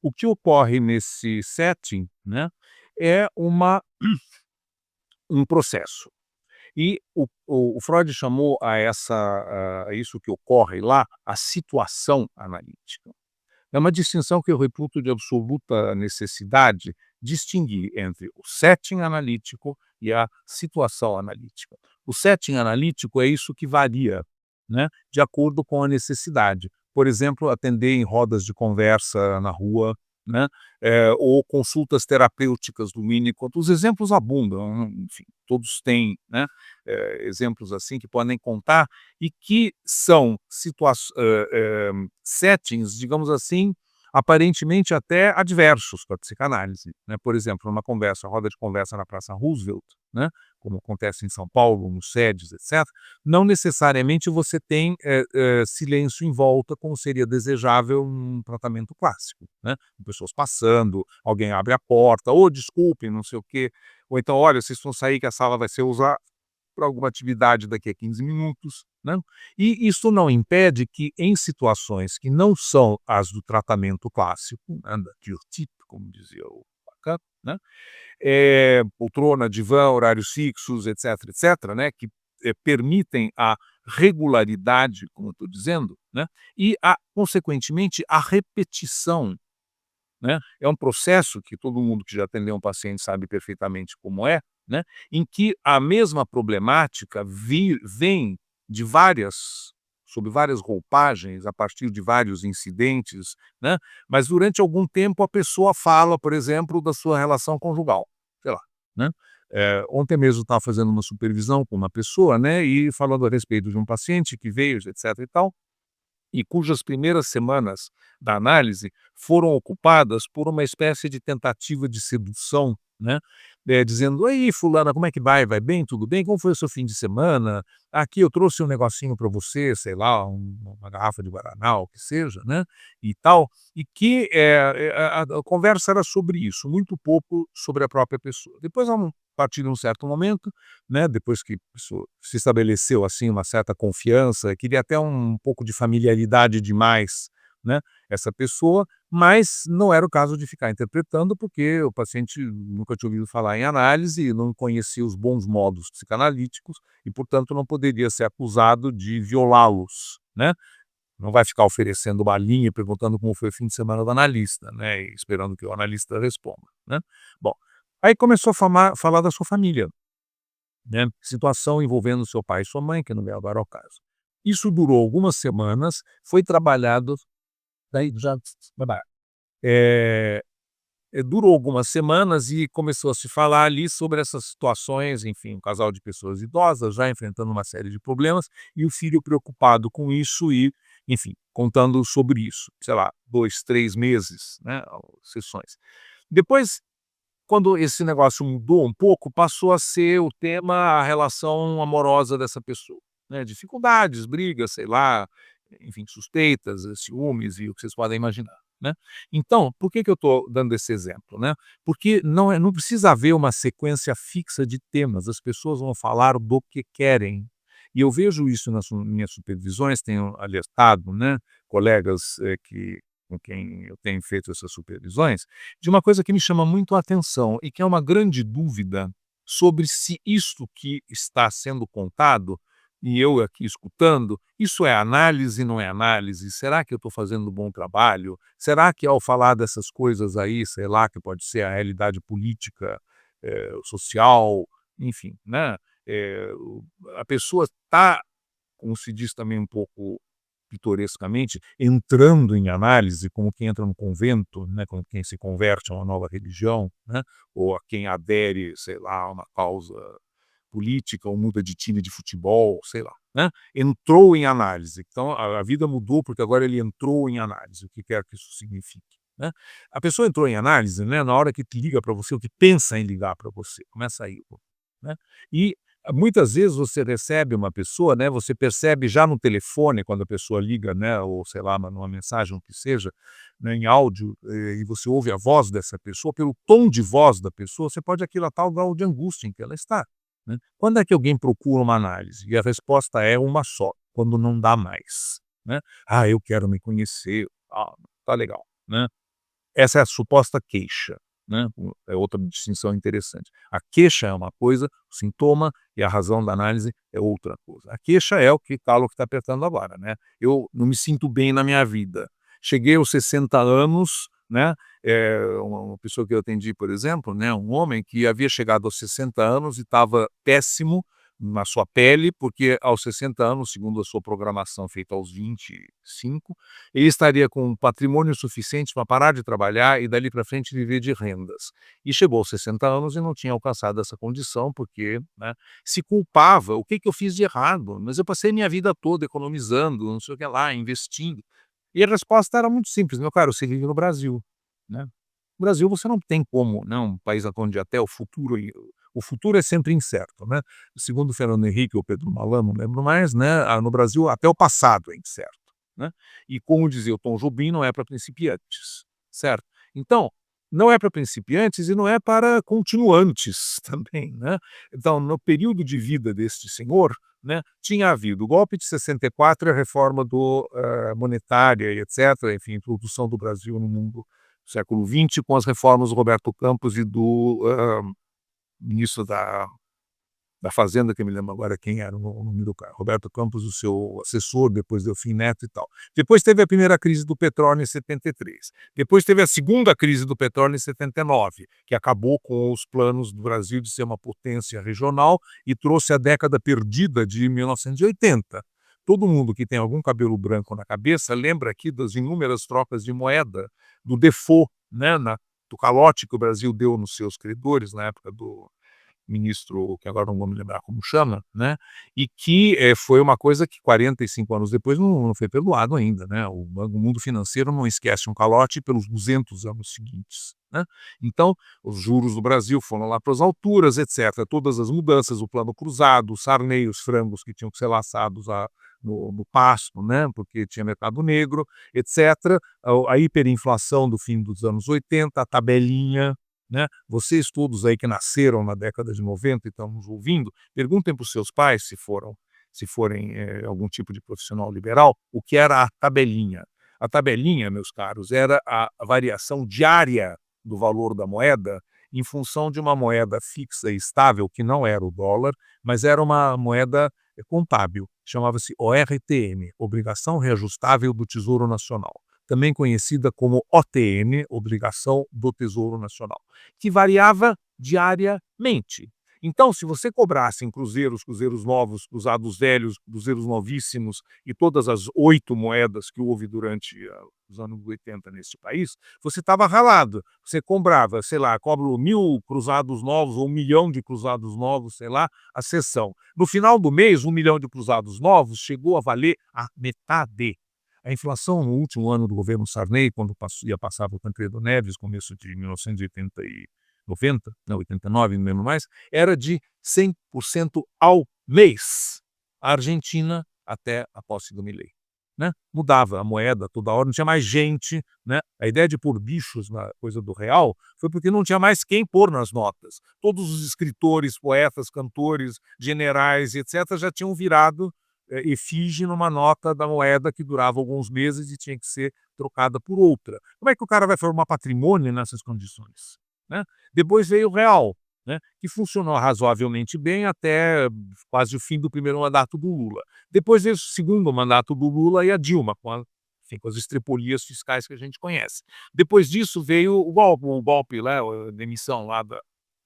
O que ocorre nesse setting, né, é um processo. E o Freud chamou a isso que ocorre lá, a situação analítica. É uma distinção que eu reputo de absoluta necessidade, distinguir entre o setting analítico e a situação analítica. O setting analítico é isso que varia, né, de acordo com a necessidade. Por exemplo, atender em rodas de conversa na rua, né, ou consultas terapêuticas do Winnicott. Os exemplos abundam, enfim, todos têm, né, exemplos assim que podem contar e que são settings, digamos assim, aparentemente até adversos para a psicanálise, né. Por exemplo, numa conversa, roda de conversa na Praça Roosevelt, né, como acontece em São Paulo, nos SEDES, etc., não necessariamente você tem, silêncio em volta, como seria desejável num tratamento clássico, né. Pessoas passando, alguém abre a porta: "Ô, desculpem, não sei o quê", ou então: "Olha, vocês vão sair que a sala vai ser usada para alguma atividade daqui a 15 minutos, né. E isso não impede que em situações que não são as do tratamento clássico, né, da Curtit, como dizia o Lacan, né, poltrona, divã, horários fixos, etc., né, que, permitem a regularidade, como eu estou dizendo, né, e consequentemente, a repetição, né. É um processo que todo mundo que já atendeu um paciente sabe perfeitamente como é, né, em que a mesma problemática vem de várias sob várias roupagens, a partir de vários incidentes, né, mas durante algum tempo a pessoa fala, por exemplo, da sua relação conjugal, sei lá, né. Ontem mesmo eu estava fazendo uma supervisão com uma pessoa, né, e falando a respeito de um paciente que veio, etc e tal, e cujas primeiras semanas da análise foram ocupadas por uma espécie de tentativa de sedução, né, dizendo: "Aí fulana, como é que vai? Vai bem? Tudo bem? Como foi o seu fim de semana? Aqui eu trouxe um negocinho para você", sei lá, uma garrafa de guaraná, o que seja, né, e tal, e que, a conversa era sobre isso, muito pouco sobre a própria pessoa. Depois a partir de um certo momento, né, depois que isso se estabeleceu, assim, uma certa confiança, queria até um pouco de familiaridade demais, né, essa pessoa, mas não era o caso de ficar interpretando, porque o paciente nunca tinha ouvido falar em análise, não conhecia os bons modos psicanalíticos e, portanto, não poderia ser acusado de violá-los, né. Não vai ficar oferecendo balinha e perguntando como foi o fim de semana do analista, né, e esperando que o analista responda, né. Bom, aí começou a falar da sua família, né, situação envolvendo seu pai e sua mãe, que não vem agora ao caso. Isso durou algumas semanas, foi trabalhado, daí já eh, durou algumas semanas e começou a se falar ali sobre essas situações, enfim, um casal de pessoas idosas já enfrentando uma série de problemas e o filho preocupado com isso e, enfim, contando sobre isso, sei lá, 2, 3 meses, né, sessões. Depois, quando esse negócio mudou um pouco, passou a ser o tema a relação amorosa dessa pessoa, né, dificuldades, brigas, sei lá, enfim, suspeitas, ciúmes e o que vocês podem imaginar, né. Então, por que que eu estou dando esse exemplo, né? Porque não precisa haver uma sequência fixa de temas, as pessoas vão falar do que querem. E eu vejo isso nas minhas supervisões, tenho alertado, né, colegas, com quem eu tenho feito essas supervisões, de uma coisa que me chama muito a atenção e que é uma grande dúvida sobre se isto que está sendo contado, e eu aqui escutando, isso é análise, não é análise? Será que eu estou fazendo um bom trabalho? Será que ao falar dessas coisas aí, sei lá, que pode ser a realidade política, social, enfim, né, a pessoa está, como se diz também um pouco pitorescamente, entrando em análise, como quem entra no convento, né, como quem se converte a uma nova religião, né, ou a quem adere, sei lá, a uma causa política ou muda de time de futebol, sei lá, né, entrou em análise. Então a vida mudou porque agora ele entrou em análise, o que quer que isso signifique, né. A pessoa entrou em análise, né, na hora que te liga para você, ou que pensa em ligar para você, começa aí, né. E muitas vezes você recebe uma pessoa, né, você percebe já no telefone quando a pessoa liga, né, ou sei lá, numa mensagem, o que seja, né, em áudio, e você ouve a voz dessa pessoa, pelo tom de voz da pessoa, você pode aquilatar o grau de angústia em que ela está, né. Quando é que alguém procura uma análise? E a resposta é uma só: quando não dá mais, né. "Ah, eu quero me conhecer", "Ah, tá legal", né. Essa é a suposta queixa, né, é outra distinção interessante. A queixa é uma coisa, o sintoma e a razão da análise é outra coisa. A queixa é o que Carlos está apertando agora, né. Eu não me sinto bem na minha vida. Cheguei aos 60 anos, né, uma pessoa que eu atendi, por exemplo, né, um homem que havia chegado aos 60 anos e estava péssimo na sua pele, porque aos 60 anos, segundo a sua programação feita aos 25, ele estaria com um patrimônio suficiente para parar de trabalhar e dali para frente viver de rendas. E chegou aos 60 anos e não tinha alcançado essa condição, porque, né, se culpava: "O que que eu fiz de errado? Mas eu passei minha vida toda economizando, não sei o que lá, investindo". E a resposta era muito simples: "Meu caro, você vive no Brasil, né. No Brasil você não tem como, né, um país onde até o futuro é sempre incerto, né. Segundo Fernando Henrique ou Pedro Malan, não lembro mais, né, no Brasil até o passado é incerto, né. E como dizia o Tom Jobim, não é para principiantes, certo? Então, não é para principiantes e não é para continuantes também, né. Então, no período de vida deste senhor, né, tinha havido o golpe de 64 e a reforma monetária e etcétera, enfim, introdução do Brasil no mundo do século XX com as reformas do Roberto Campos e do, ministro da Fazenda, que eu me lembro agora quem era o nome do cara, Roberto Campos, o seu assessor, depois Delfim Neto e tal. Depois teve a primeira crise do petróleo em 73. Depois teve a segunda crise do petróleo em 79, que acabou com os planos do Brasil de ser uma potência regional e trouxe a década perdida de 1980. Todo mundo que tem algum cabelo branco na cabeça lembra aqui das inúmeras trocas de moeda, do default, né, do calote que o Brasil deu nos seus credores na época do ministro, que agora não vou me lembrar como chama, né, e que, foi uma coisa que 45 anos depois não foi perdoado ainda, né, o mundo financeiro não esquece um calote pelos 200 anos seguintes, né. Então, os juros do Brasil foram lá para as alturas, etcétera, todas as mudanças, o plano cruzado, o Sarney, os frangos que tinham que ser laçados no pasto, né, porque tinha mercado negro, etcétera, a hiperinflação do fim dos anos 80, a tabelinha, né. Vocês todos aí que nasceram na década de 90 e estão nos ouvindo, perguntem para os seus pais, se forem, algum tipo de profissional liberal, o que era a tabelinha. A tabelinha, meus caros, era a variação diária do valor da moeda em função de uma moeda fixa e estável, que não era o dólar, mas era uma moeda, contábil, chamava-se ORTN, Obrigação Reajustável do Tesouro Nacional, também conhecida como OTN, Obrigação do Tesouro Nacional, que variava diariamente. Então, se você cobrasse em cruzeiros novos, cruzados velhos, cruzeiros novíssimos e todas as 8 moedas que houve durante os anos 80 neste país, você estava ralado. Você comprava, sei lá, cobro 1.000 cruzados novos ou 1 milhão de cruzados novos, sei lá, a sessão. No final do mês, 1 milhão de cruzados novos chegou a valer a metade. A inflação no último ano do governo Sarney, quando ia passar por Tancredo Neves, começo de 1980 e 90, não, 89, não lembro mais, era de 100% ao mês. A Argentina, até a posse do Milei, né? Mudava a moeda toda hora, não tinha mais gente, né? A ideia de pôr bichos na coisa do real foi porque não tinha mais quem pôr nas notas. Todos os escritores, poetas, cantores, generais, etc., já tinham virado efígie numa nota da moeda que durava alguns meses e tinha que ser trocada por outra. Como é que o cara vai formar patrimônio nessas condições, né? Depois veio o real, né, que funcionou razoavelmente bem até quase o fim do primeiro mandato do Lula. Depois veio o segundo mandato do Lula e a Dilma, enfim, com as estripolias fiscais que a gente conhece. Depois disso veio o golpe lá, a demissão lá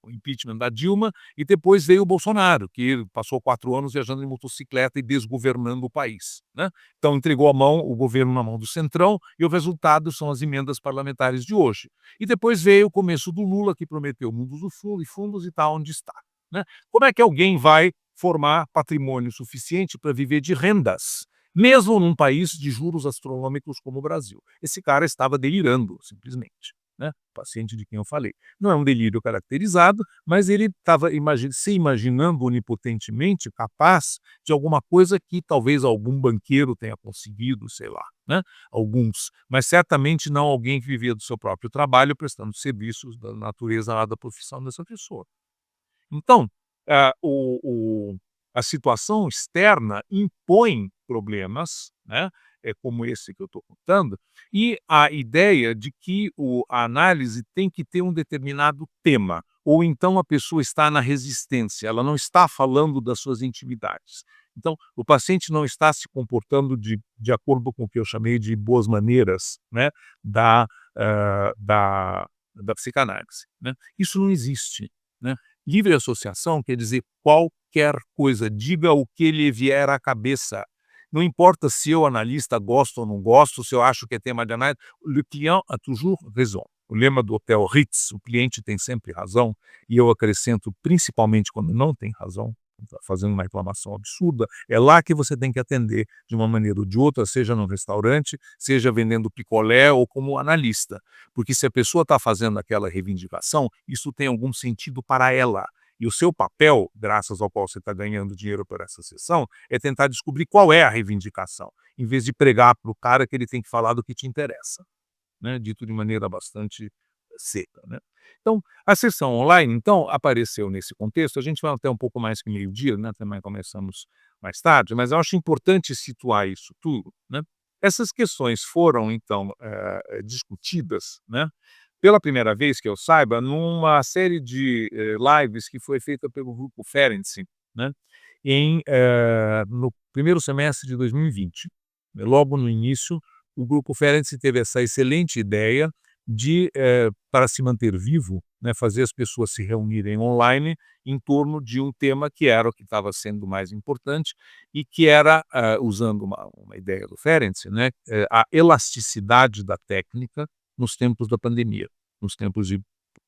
o impeachment da Dilma, e depois veio o Bolsonaro, que passou 4 anos viajando em motocicleta e desgovernando o país, né. Então entregou o governo na mão do Centrão, e o resultado são as emendas parlamentares de hoje. E depois veio o começo do Lula, que prometeu mundos do fundo e fundos e está onde está, né. Como é que alguém vai formar patrimônio suficiente para viver de rendas, mesmo num país de juros astronômicos como o Brasil? Esse cara estava delirando, simplesmente, né, o paciente de quem eu falei. Não é um delírio caracterizado, mas ele estava se imaginando onipotentemente capaz de alguma coisa que talvez algum banqueiro tenha conseguido, sei lá, né, alguns, mas certamente não alguém que vivia do seu próprio trabalho prestando serviços da natureza lá da profissão dessa pessoa. Então, ah, o a situação externa impõe problemas, né, como esse que eu estou contando, e a ideia de que a análise tem que ter um determinado tema, ou então a pessoa está na resistência, ela não está falando das suas intimidades. Então, o paciente não está se comportando de acordo com o que eu chamei de boas maneiras, né, da, ah, da, da psicanálise, né? Isso não existe, né? Livre associação quer dizer qualquer coisa, diga o que lhe vier à cabeça. Não importa se eu, analista, gosto ou não gosto, se eu acho que é tema de análise, le client a toujours raison. O lema do Hotel Ritz, o cliente tem sempre razão, e eu acrescento, principalmente quando não tem razão, está fazendo uma reclamação absurda, é lá que você tem que atender de uma maneira ou de outra, seja no restaurante, seja vendendo picolé ou como analista. Porque se a pessoa está fazendo aquela reivindicação, isso tem algum sentido para ela. E o seu papel, graças ao qual você está ganhando dinheiro por essa sessão, é tentar descobrir qual é a reivindicação, em vez de pregar para o cara que ele tem que falar do que te interessa, né? Dito de maneira bastante seca, né? Então, a sessão online, então, apareceu nesse contexto. A gente vai até um pouco mais que meio-dia, né? Também começamos mais tarde, mas eu acho importante situar isso tudo, né? Essas questões foram, então, discutidas, né, pela primeira vez que eu saiba, numa série de lives que foi feita pelo grupo Ferenczi, né, no primeiro semestre de 2020. Logo no início, o grupo Ferenczi teve essa excelente ideia de, para se manter vivo, né, fazer as pessoas se reunirem online em torno de um tema que era o que estava sendo mais importante e que era, usando uma ideia do Ferenczi, né, a elasticidade da técnica nos tempos da pandemia, nos tempos de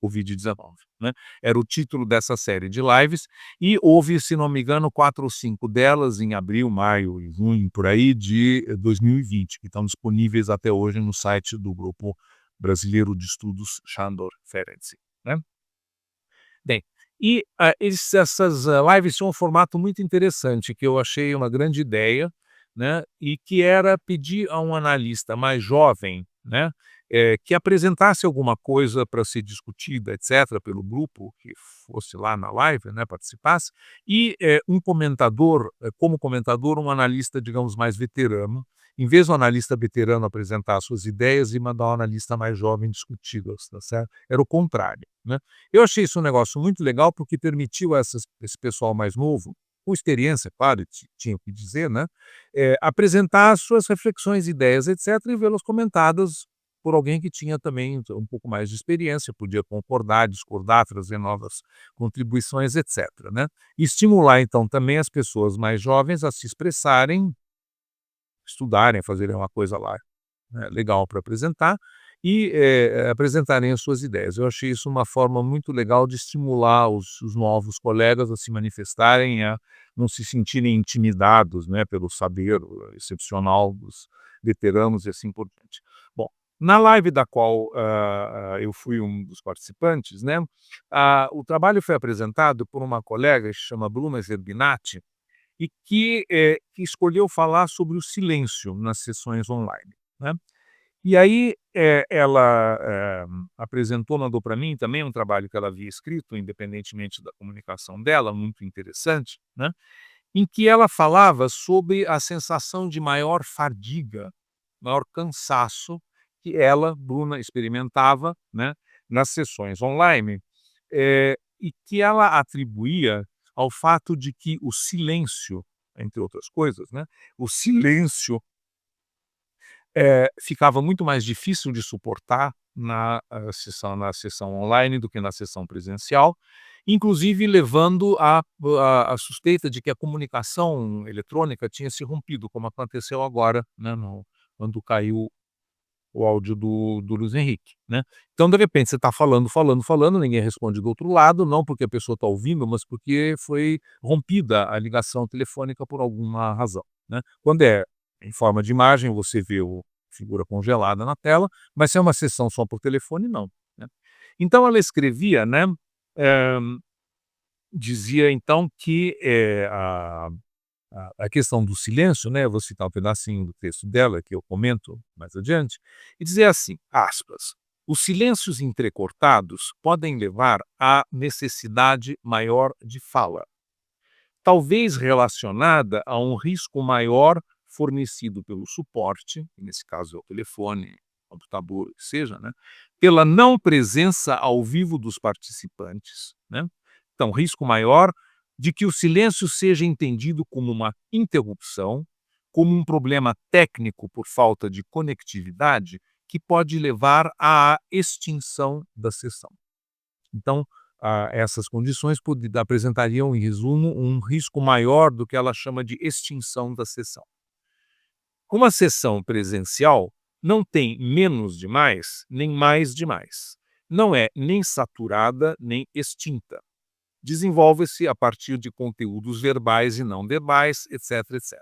Covid-19, né. Era o título dessa série de lives e houve, se não me engano, 4 ou 5 delas em abril, maio e junho, por aí, de 2020, que estão disponíveis até hoje no site do grupo brasileiro de estudos Sándor Ferenczi, né. Bem, e, essas lives tinham um formato muito interessante, que eu achei uma grande ideia, né, e que era pedir a um analista mais jovem, né, que apresentasse alguma coisa para ser discutida, etcétera, pelo grupo que fosse lá na live, né, participasse, e, um comentador, como comentador, um analista, digamos, mais veterano, em vez do analista veterano apresentar suas ideias e mandar o analista mais jovem discuti-las, tá certo? Era o contrário, né. Eu achei isso um negócio muito legal, porque permitiu a esse pessoal mais novo, com experiência, claro, tinha o que dizer, né, apresentar as suas reflexões, ideias, etcétera, e vê-las comentadas por alguém que tinha também um pouco mais de experiência, podia concordar, discordar, trazer novas contribuições, etcétera, né. E estimular, então, também as pessoas mais jovens a se expressarem, estudarem, fazerem uma coisa lá, né, legal para apresentar e, apresentarem as suas ideias. Eu achei isso uma forma muito legal de estimular os novos colegas a se manifestarem, a não se sentirem intimidados, né, pelo saber excepcional dos veteranos e assim por diante. Bom, na live da qual, eu fui um dos participantes, né, o trabalho foi apresentado por uma colega que se chama Bruna Zerbinati, e que escolheu falar sobre o silêncio nas sessões online, né. E aí, ela, apresentou, mandou para mim também um trabalho que ela havia escrito, independentemente da comunicação dela, muito interessante, né, em que ela falava sobre a sensação de maior fadiga, maior cansaço que ela, Bruna, experimentava, né, nas sessões online, e que ela atribuía ao fato de que o silêncio, entre outras coisas, né, o silêncio ficava muito mais difícil de suportar na sessão online do que na sessão presencial, inclusive levando à suspeita de que a comunicação eletrônica tinha se rompido, como aconteceu agora, né, quando caiu o áudio do Luiz Henrique, né. Então, de repente, você está falando, falando, falando, ninguém responde do outro lado, não porque a pessoa está ouvindo, mas porque foi rompida a ligação telefônica por alguma razão, né. Quando é em forma de imagem, você vê o figura congelada na tela, mas se é uma sessão só por telefone, não, né. Então ela escrevia, né, eh, dizia então que, a questão do silêncio, né, eu vou citar um pedacinho do texto dela, que eu comento mais adiante, e dizer assim, aspas: "Os silêncios entrecortados podem levar à necessidade maior de fala, talvez relacionada a um risco maior fornecido pelo suporte, que nesse caso é o telefone, computador, que seja, né, pela não presença ao vivo dos participantes, né. Então, risco maior de que o silêncio seja entendido como uma interrupção, como um problema técnico por falta de conectividade, que pode levar à extinção da sessão. Então, essas condições apresentariam, em resumo, um risco maior do que ela chama de extinção da sessão. Uma sessão presencial não tem menos de mais, nem mais de mais. Não é nem saturada, nem extinta. Desenvolve-se a partir de conteúdos verbais e não verbais, etc, etc.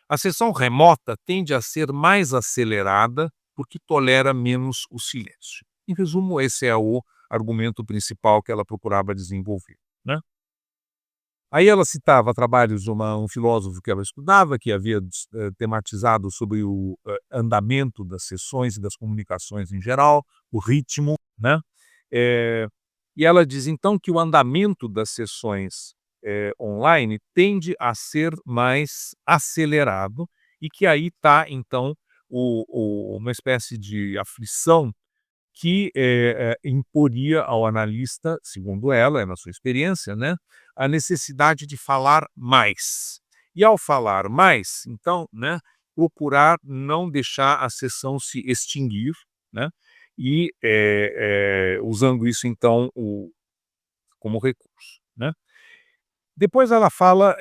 A sessão remota tende a ser mais acelerada porque tolera menos o silêncio. Em resumo, esse é o argumento principal que ela procurava desenvolver, né? Aí ela citava trabalhos de um filósofo que ela estudava, que havia tematizado sobre o andamento das sessões e das comunicações em geral, o ritmo, né? Eh, e ela diz então que o andamento das sessões online tende a ser mais acelerado e que aí está então uma espécie de aflição que imporia ao analista, segundo ela, na sua experiência, né, a necessidade de falar mais. E ao falar mais, então, né, procurar não deixar a sessão se extinguir, né, e usando isso então como recurso, né. Depois ela fala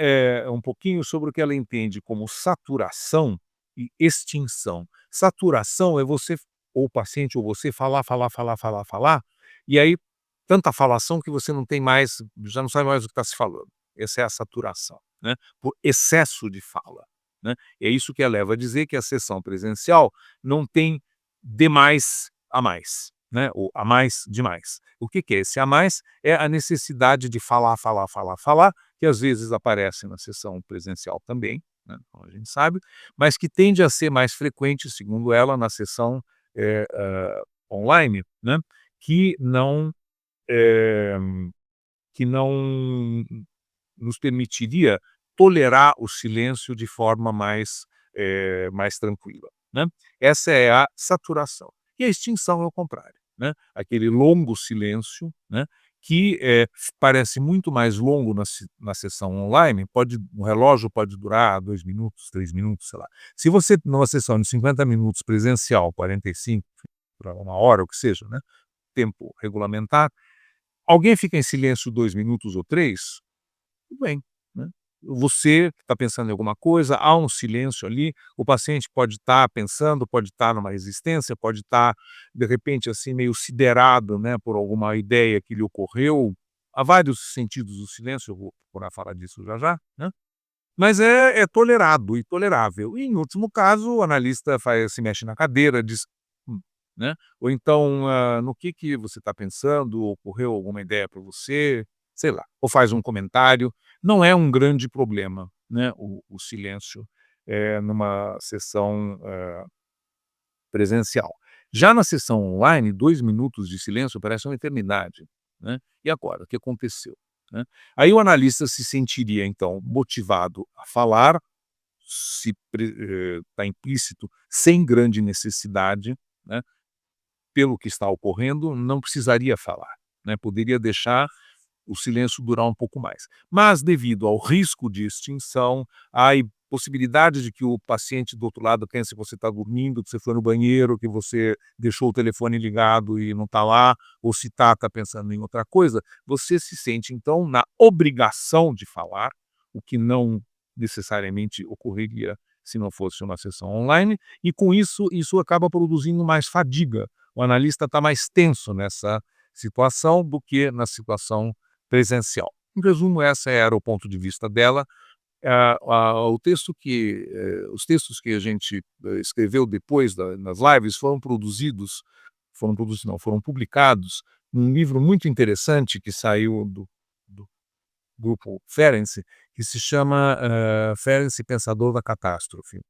um pouquinho sobre o que ela entende como saturação e extinção. Saturação é você, ou o paciente, ou você falar, falar, falar, falar, falar, e aí tanta falação que você não tem mais, já não sabe mais o que está se falando. Essa é a saturação, né? Por excesso de fala, né? É isso que a leva a dizer que a sessão presencial não tem demais a mais, né? Ou a mais demais. O que é esse a mais? É a necessidade de falar, falar, falar, falar, que às vezes aparece na sessão presencial também, né, como a gente sabe, mas que tende a ser mais frequente, segundo ela, na sessão online, né, que não, eh, que não nos permitiria tolerar o silêncio de forma mais tranquila, né. Essa é a saturação. E a extinção é o contrário, né, aquele longo silêncio, né, que parece muito mais longo na sessão online, o relógio pode durar 2 minutos, 3 minutos, sei lá. Se você, numa sessão de 50 minutos presencial, 45 para 1 hora, o que seja, né, tempo regulamentar, alguém fica em silêncio 2 minutos ou 3, tudo bem, né. Você está pensando em alguma coisa, há um silêncio ali, o paciente pode estar pensando, pode estar numa resistência, pode estar, de repente, assim, meio siderado, né, por alguma ideia que lhe ocorreu. Há vários sentidos do silêncio, eu vou procurar falar disso já já, né. Mas é tolerado e tolerável. E, em último caso, o analista se mexe na cadeira, diz: né? Ou então, no que você está pensando? Ocorreu alguma ideia para você? Sei lá, ou faz um comentário. Não é um grande problema, né, o silêncio, numa sessão, presencial. Já na sessão online, 2 minutos de silêncio parece uma eternidade, né. E agora, o que aconteceu, né? Aí o analista se sentiria, então, motivado a falar, se está implícito, sem grande necessidade, né, pelo que está ocorrendo, não precisaria falar, né, poderia deixar o silêncio durar um pouco mais. Mas, devido ao risco de extinção, há possibilidade de que o paciente do outro lado pense que você está dormindo, que você foi no banheiro, que você deixou o telefone ligado e não está lá, ou se está pensando em outra coisa, você se sente, então, na obrigação de falar, o que não necessariamente ocorreria se não fosse uma sessão online, e com isso acaba produzindo mais fadiga. O analista está mais tenso nessa situação do que na situação presencial. Em resumo, esse era o ponto de vista dela. Os textos que a gente escreveu depois nas lives foram produzidos não, foram publicados num livro muito interessante que saiu do grupo Ferenczi, que se chama Ferenczi Pensador da Catástrofe.